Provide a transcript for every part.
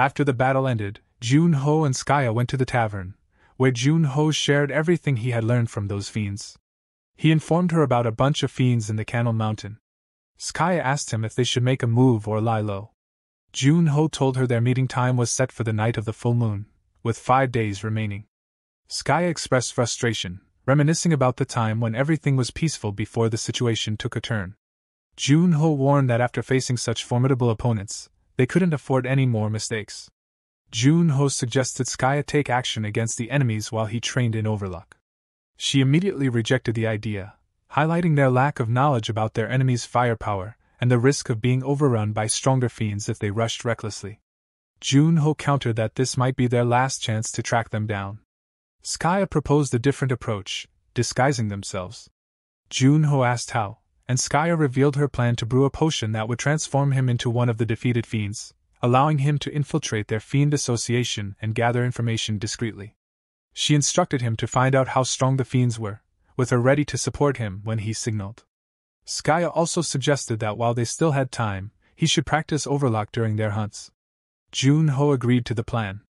After the battle ended, Junho and Skaya went to the tavern, where Junho shared everything he had learned from those fiends. He informed her about a bunch of fiends in the Canal Mountain. Skaya asked him if they should make a move or lie low. Junho told her their meeting time was set for the night of the full moon, with 5 days remaining. Skaya expressed frustration, reminiscing about the time when everything was peaceful before the situation took a turn. Junho warned that after facing such formidable opponents, they couldn't afford any more mistakes. Junho suggested Skaya take action against the enemies while he trained in Overlock. She immediately rejected the idea, highlighting their lack of knowledge about their enemies' firepower and the risk of being overrun by stronger fiends if they rushed recklessly. Junho countered that this might be their last chance to track them down. Skaya proposed a different approach, disguising themselves. Junho asked how, and Skaya revealed her plan to brew a potion that would transform him into one of the defeated fiends, allowing him to infiltrate their fiend association and gather information discreetly. She instructed him to find out how strong the fiends were, with her ready to support him when he signaled. Skaya also suggested that while they still had time, he should practice Overlock during their hunts. Junho agreed to the plan.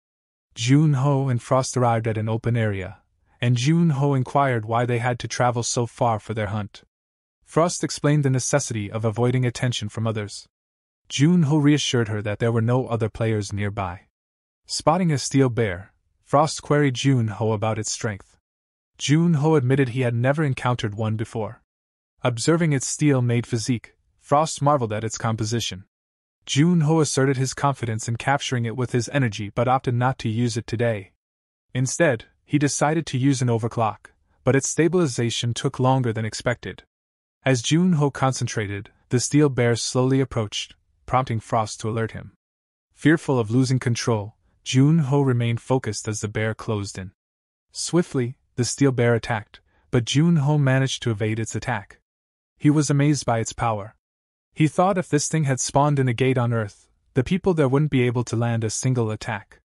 Junho and Frost arrived at an open area, and Junho inquired why they had to travel so far for their hunt. Frost explained the necessity of avoiding attention from others. Junho reassured her that there were no other players nearby. Spotting a steel bear, Frost queried Junho about its strength. Junho admitted he had never encountered one before. Observing its steel-made physique, Frost marveled at its composition. Junho asserted his confidence in capturing it with his energy but opted not to use it today. Instead, he decided to use an overclock, but its stabilization took longer than expected. As Junho concentrated, the steel bear slowly approached, prompting Frost to alert him. Fearful of losing control, Junho remained focused as the bear closed in. Swiftly, the steel bear attacked, but Junho managed to evade its attack. He was amazed by its power. He thought if this thing had spawned in a gate on Earth, the people there wouldn't be able to land a single attack.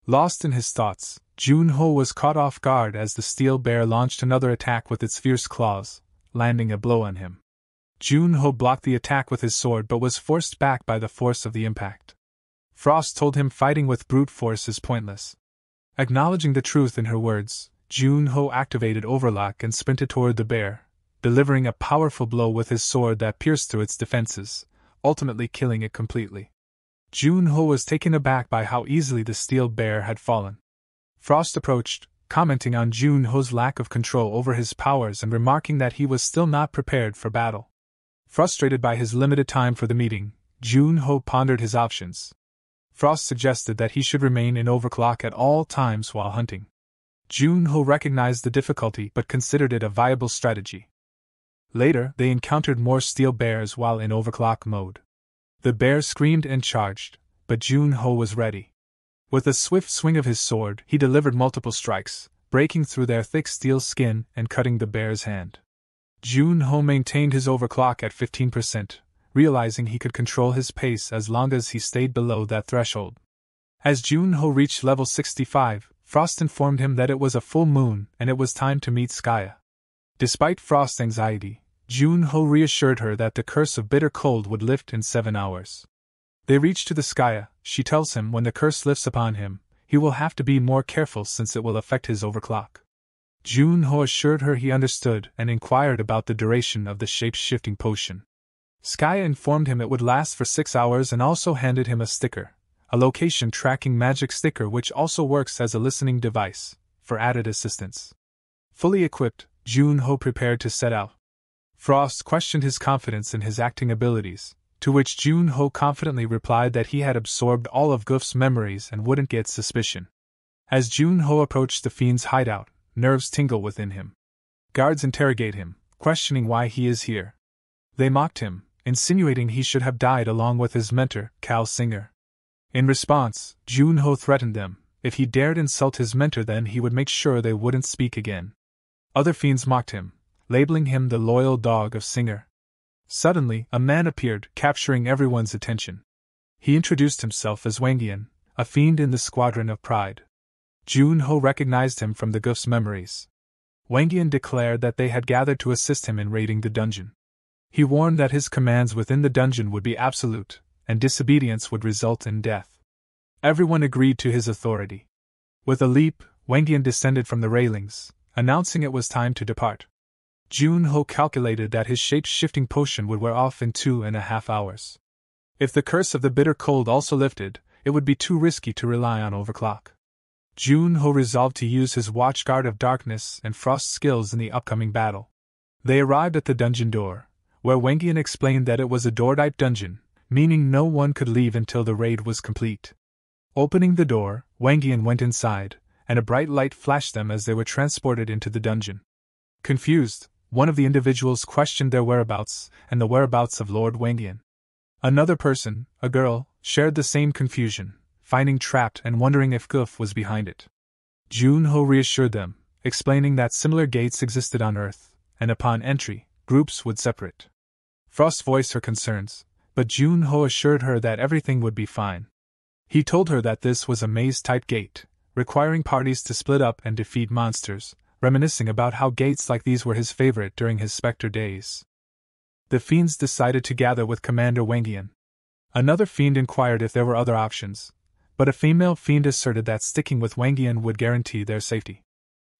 Lost in his thoughts, Junho was caught off guard as the steel bear launched another attack with its fierce claws, landing a blow on him. Junho blocked the attack with his sword but was forced back by the force of the impact. Frost told him fighting with brute force is pointless. Acknowledging the truth in her words, Junho activated Overlock and sprinted toward the bear, delivering a powerful blow with his sword that pierced through its defenses, ultimately killing it completely. Junho was taken aback by how easily the steel bear had fallen. Frost approached, commenting on Junho's lack of control over his powers and remarking that he was still not prepared for battle. Frustrated by his limited time for the meeting, Junho pondered his options. Frost suggested that he should remain in overclock at all times while hunting. Junho recognized the difficulty but considered it a viable strategy. Later, they encountered more steel bears while in overclock mode. The bears screamed and charged, but Junho was ready. With a swift swing of his sword, he delivered multiple strikes, breaking through their thick steel skin and cutting the bear's hand. Junho maintained his overclock at 15%, realizing he could control his pace as long as he stayed below that threshold. As Junho reached level 65, Frost informed him that it was a full moon and it was time to meet Skaya. Despite Frost's anxiety, Junho reassured her that the curse of bitter cold would lift in 7 hours. They reach to the Skaya. She tells him when the curse lifts upon him, he will have to be more careful since it will affect his overclock. Junho assured her he understood and inquired about the duration of the shape-shifting potion. Skaya informed him it would last for 6 hours and also handed him a sticker, a location-tracking magic sticker which also works as a listening device, for added assistance. Fully equipped, Junho prepared to set out. Frost questioned his confidence in his acting abilities, to which Junho confidently replied that he had absorbed all of Goof's memories and wouldn't get suspicion. As Junho approached the fiend's hideout, nerves tingle within him. Guards interrogate him, questioning why he is here. They mocked him, insinuating he should have died along with his mentor, Cal Singer. In response, Junho threatened them, if he dared insult his mentor then he would make sure they wouldn't speak again. Other fiends mocked him, labeling him the loyal dog of Singer. Suddenly, a man appeared, capturing everyone's attention. He introduced himself as Wangian, a fiend in the Squadron of Pride. Junho recognized him from the Goof's memories. Wangian declared that they had gathered to assist him in raiding the dungeon. He warned that his commands within the dungeon would be absolute, and disobedience would result in death. Everyone agreed to his authority. With a leap, Wang Yan descended from the railings, announcing it was time to depart. Jun-ho calculated that his shape-shifting potion would wear off in 2.5 hours. If the curse of the bitter cold also lifted, it would be too risky to rely on overclock. Jun-ho resolved to use his Watchguard of Darkness and Frost skills in the upcoming battle. They arrived at the dungeon door, where Wang Yan explained that it was a door-type dungeon, meaning no one could leave until the raid was complete. Opening the door, Wang Yan went inside, and a bright light flashed them as they were transported into the dungeon. Confused, one of the individuals questioned their whereabouts and the whereabouts of Lord Wang Yan. Another person, a girl, shared the same confusion, finding trapped and wondering if Goof was behind it. Jun-ho reassured them, explaining that similar gates existed on Earth, and upon entry, groups would separate. Frost voiced her concerns, but Jun-ho assured her that everything would be fine. He told her that this was a maze-type gate, requiring parties to split up and defeat monsters, reminiscing about how gates like these were his favorite during his Spectre days. The fiends decided to gather with Commander Wang Yan. Another fiend inquired if there were other options, but a female fiend asserted that sticking with Wang Yan would guarantee their safety.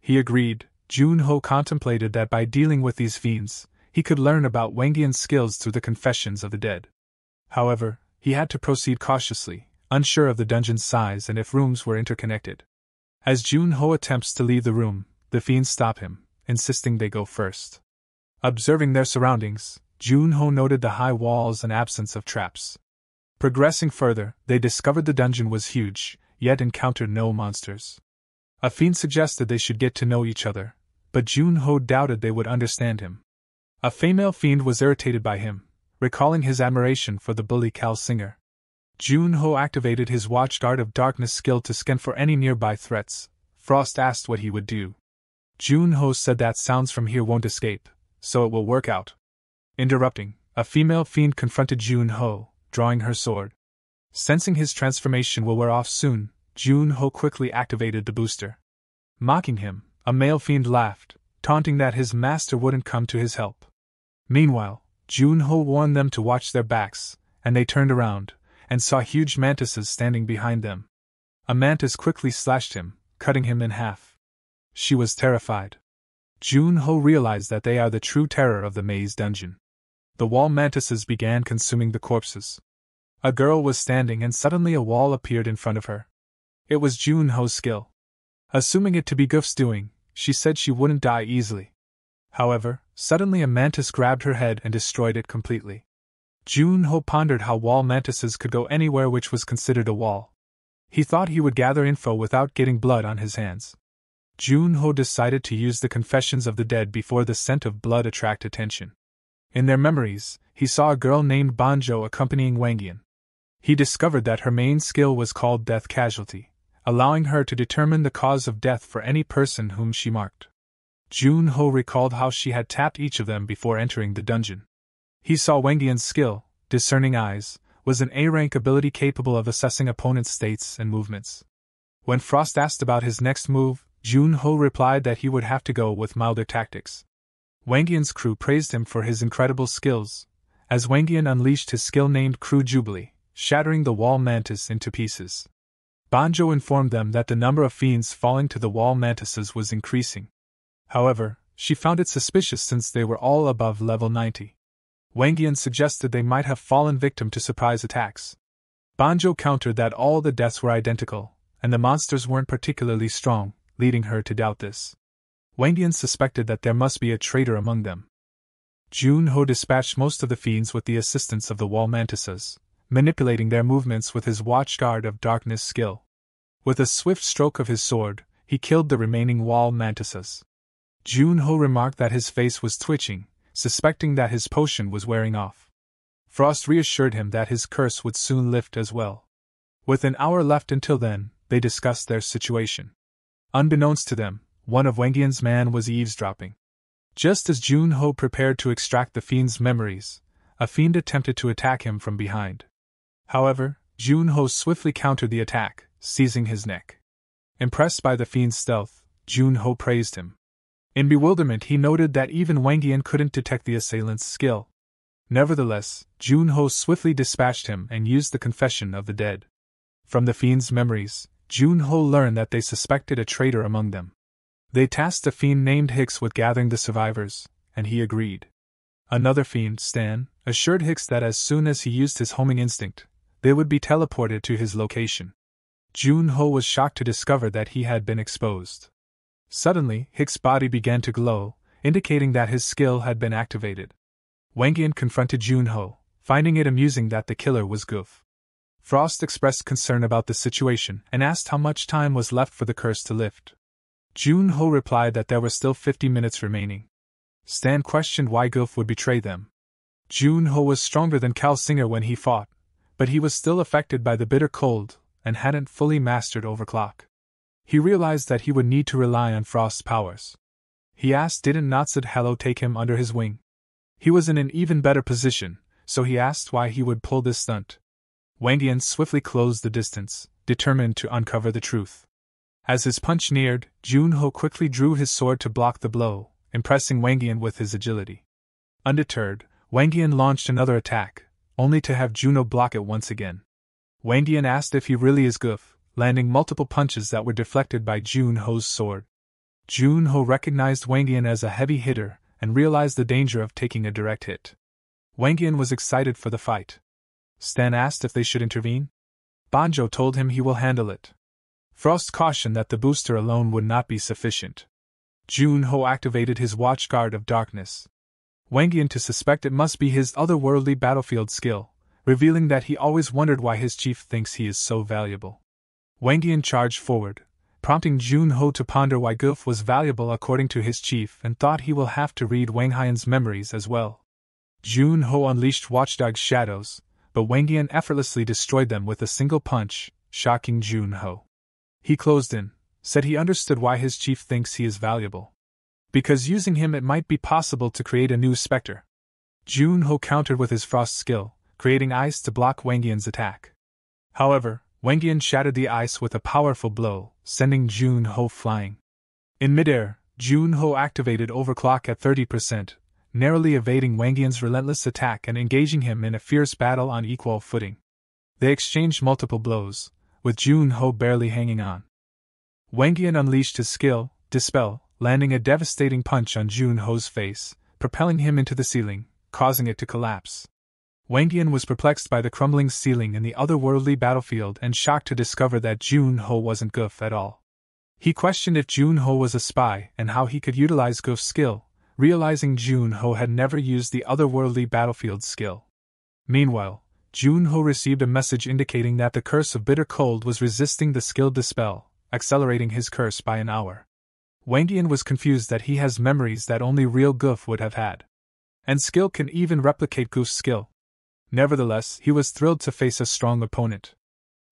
He agreed. Jun-ho contemplated that by dealing with these fiends, he could learn about Wang Yan's skills through the confessions of the dead. However, he had to proceed cautiously, unsure of the dungeon's size and if rooms were interconnected. As Jun-ho attempts to leave the room, the fiends stop him, insisting they go first. Observing their surroundings, Jun-ho noted the high walls and absence of traps. Progressing further, they discovered the dungeon was huge, yet encountered no monsters. A fiend suggested they should get to know each other, but Jun-ho doubted they would understand him. A female fiend was irritated by him, recalling his admiration for the bully Cal Singer. Jun-ho activated his Watchguard of Darkness skill to scan for any nearby threats. Frost asked what he would do. Jun-ho said that sounds from here won't escape, so it will work out. Interrupting, a female fiend confronted Jun-ho, drawing her sword. Sensing his transformation will wear off soon, Jun-ho quickly activated the booster. Mocking him, a male fiend laughed, taunting that his master wouldn't come to his help. Meanwhile, Jun-ho warned them to watch their backs, and they turned around, and saw huge mantises standing behind them. A mantis quickly slashed him, cutting him in half. She was terrified. Jun-ho realized that they are the true terror of the maze dungeon. The wall mantises began consuming the corpses. A girl was standing and suddenly a wall appeared in front of her. It was Jun-ho's skill. Assuming it to be Goof's doing, she said she wouldn't die easily. However, suddenly a mantis grabbed her head and destroyed it completely. Jun-ho pondered how wall mantises could go anywhere which was considered a wall. He thought he would gather info without getting blood on his hands. Jun-ho decided to use the confessions of the dead before the scent of blood attract attention. In their memories, he saw a girl named Banjo accompanying Wang Yan. He discovered that her main skill was called Death Casualty, allowing her to determine the cause of death for any person whom she marked. Jun-ho recalled how she had tapped each of them before entering the dungeon. He saw Wang Yan's skill, Discerning Eyes, was an A-rank ability capable of assessing opponents' states and movements. When Frost asked about his next move, Jun-ho replied that he would have to go with milder tactics. Wang Yan's crew praised him for his incredible skills, as Wang Yan unleashed his skill named Crew Jubilee, shattering the wall mantis into pieces. Banjo informed them that the number of fiends falling to the wall mantises was increasing. However, she found it suspicious since they were all above level 90. Wang Yan suggested they might have fallen victim to surprise attacks. Banjo countered that all the deaths were identical, and the monsters weren't particularly strong, leading her to doubt this. Wang Yan suspected that there must be a traitor among them. Jun-ho dispatched most of the fiends with the assistance of the wall mantises, manipulating their movements with his Watchguard of Darkness skill. With a swift stroke of his sword, he killed the remaining wall mantises. Jun-ho remarked that his face was twitching, suspecting that his potion was wearing off. Frost reassured him that his curse would soon lift as well. With an hour left until then, they discussed their situation. Unbeknownst to them, one of Wang Yan's men was eavesdropping. Just as Jun-ho prepared to extract the fiend's memories, a fiend attempted to attack him from behind. However, Jun-ho swiftly countered the attack, seizing his neck. Impressed by the fiend's stealth, Jun-ho praised him. In bewilderment, he noted that even Wang Yan couldn't detect the assailant's skill. Nevertheless, Jun-ho swiftly dispatched him and used the confession of the dead. From the fiend's memories, Junho learned that they suspected a traitor among them. They tasked a fiend named Hicks with gathering the survivors, and he agreed. Another fiend, Stan, assured Hicks that as soon as he used his homing instinct, they would be teleported to his location. Junho was shocked to discover that he had been exposed. Suddenly, Hicks' body began to glow, indicating that his skill had been activated. Wangian confronted Junho, finding it amusing that the killer was Goof. Frost expressed concern about the situation and asked how much time was left for the curse to lift. Junho replied that there were still 50 minutes remaining. Stan questioned why Goof would betray them. Junho was stronger than Cal Singer when he fought, but he was still affected by the bitter cold and hadn't fully mastered overclock. He realized that he would need to rely on Frost's powers. He asked didn't Natsude Hello take him under his wing. He was in an even better position, so he asked why he would pull this stunt. Wangian swiftly closed the distance, determined to uncover the truth. As his punch neared, Junho quickly drew his sword to block the blow, impressing Wangian with his agility. Undeterred, Wangian launched another attack, only to have Juno block it once again. Wangian asked if he really is Goof, landing multiple punches that were deflected by Junho's sword. Junho recognized Wangian as a heavy hitter and realized the danger of taking a direct hit. Wangian was excited for the fight. Stan asked if they should intervene. Banjo told him he will handle it. Frost cautioned that the booster alone would not be sufficient. Junho activated his Watchguard of Darkness. Wangian to suspect it must be his otherworldly battlefield skill, revealing that he always wondered why his chief thinks he is so valuable. Wangian charged forward, prompting Junho to ponder why Goof was valuable according to his chief and thought he will have to read Wanghyan's memories as well. Junho unleashed Watchdog's shadows, but Wangian effortlessly destroyed them with a single punch, shocking Junho. He closed in, said he understood why his chief thinks he is valuable. Because using him it might be possible to create a new specter. Junho countered with his frost skill, creating ice to block Wangian's attack. However, Wangian shattered the ice with a powerful blow, sending Junho flying. In midair, Junho activated Overclock at 30%, narrowly evading Wangian's relentless attack and engaging him in a fierce battle on equal footing. They exchanged multiple blows, with Junho barely hanging on. Wangian unleashed his skill, Dispel, landing a devastating punch on Junho's face, propelling him into the ceiling, causing it to collapse. Wangian was perplexed by the crumbling ceiling in the otherworldly battlefield and shocked to discover that Junho wasn't Goof at all. He questioned if Junho was a spy and how he could utilize Goof's skill, realizing Junho had never used the otherworldly battlefield skill. Meanwhile, Junho received a message indicating that the Curse of Bitter Cold was resisting the skill Dispel, accelerating his curse by an hour. Wangian was confused that he has memories that only real Goof would have had. And skill can even replicate Goof's skill. Nevertheless, he was thrilled to face a strong opponent.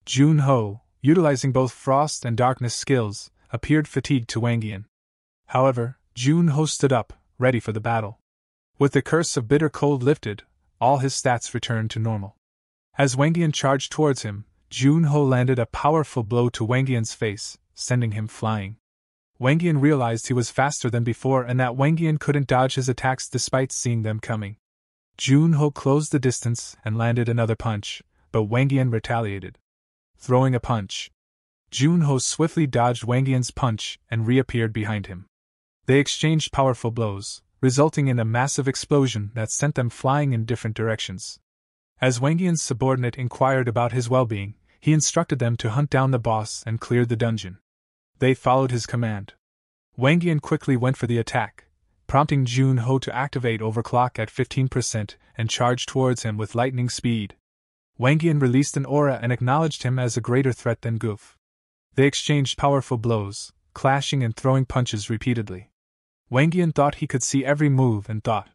Junho, utilizing both Frost and Darkness skills, appeared fatigued to Wangian. However, Junho stood up, ready for the battle. With the Curse of Bitter Cold lifted, all his stats returned to normal. As Wangian charged towards him, Junho landed a powerful blow to Wangian's face, sending him flying. Wangian realized he was faster than before and that Wangian couldn't dodge his attacks despite seeing them coming. Junho closed the distance and landed another punch, but Wangian retaliated. Throwing a punch, Junho swiftly dodged Wangian's punch and reappeared behind him. They exchanged powerful blows, resulting in a massive explosion that sent them flying in different directions. As Wangian's subordinate inquired about his well-being, he instructed them to hunt down the boss and clear the dungeon. They followed his command. Wangian quickly went for the attack, prompting Junho to activate Overclock at 15% and charge towards him with lightning speed. Wangian released an aura and acknowledged him as a greater threat than Goof. They exchanged powerful blows, clashing and throwing punches repeatedly. Wangian thought he could see every move and thought.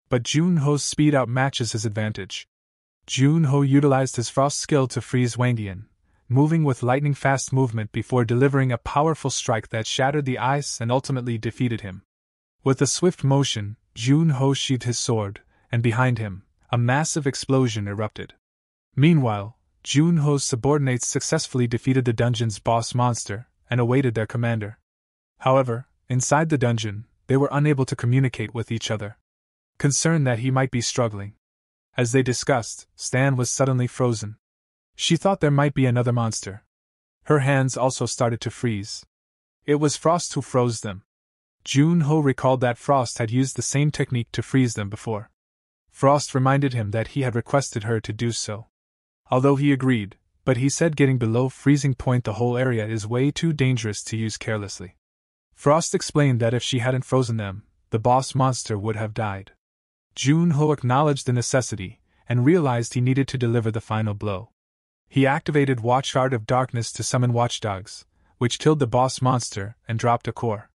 But Junho's speed outmatches his advantage. Junho utilized his frost skill to freeze Wangian, moving with lightning-fast movement before delivering a powerful strike that shattered the ice and ultimately defeated him. With a swift motion, Junho sheathed his sword, and behind him, a massive explosion erupted. Meanwhile, Junho's subordinates successfully defeated the dungeon's boss monster and awaited their commander. However, inside the dungeon, they were unable to communicate with each other, concerned that he might be struggling. As they discussed, Stan was suddenly frozen. She thought there might be another monster. Her hands also started to freeze. It was Frost who froze them. Jun-ho recalled that Frost had used the same technique to freeze them before. Frost reminded him that he had requested her to do so. Although he agreed, but he said getting below freezing point the whole area is way too dangerous to use carelessly. Frost explained that if she hadn't frozen them, the boss monster would have died. Jun-ho acknowledged the necessity, and realized he needed to deliver the final blow. He activated Watch Art of Darkness to summon watchdogs, which killed the boss monster and dropped a core.